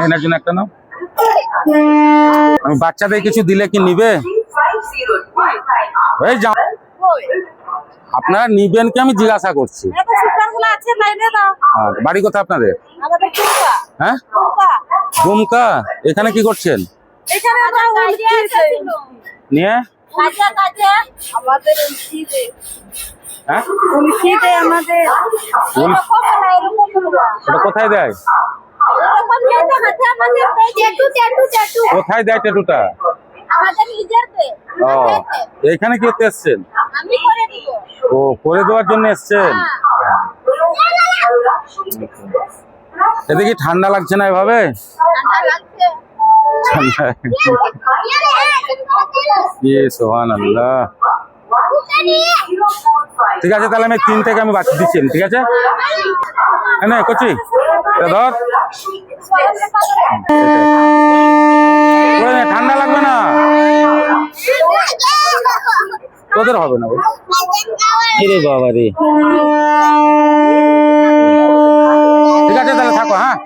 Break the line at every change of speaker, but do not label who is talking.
এনার জন্য একটা নাও। আমি বাচ্চাদের কিছু দিলে কি নিবে? এই যাও, আপনারা নিবেন কি আমি জিজ্ঞাসা করছি। বাড়ি কোথায় আপনাদের? হ্যাঁ, দুমকা। এখানে কি করছেন? নিয়ে ওটা কোথায় দেয়? কোথায় দেয় ট্যাটুটা? ও, এখানে কি করতে এসছেন? ও, করে দেওয়ার জন্য এসছেন। এতে কি ঠান্ডা লাগছে না এভাবে? সুবহানাল্লাহ। ঠিক আছে, তাহলে আমি 3 থেকে আমি বাচ্চা দিচ্ছি, ঠিক আছে? না কচি ধর, ঠান্ডা লাগবে না, তোদের হবে না। রে বাবা রে, ঠিক আছে তাহলে থাকো। হ্যাঁ।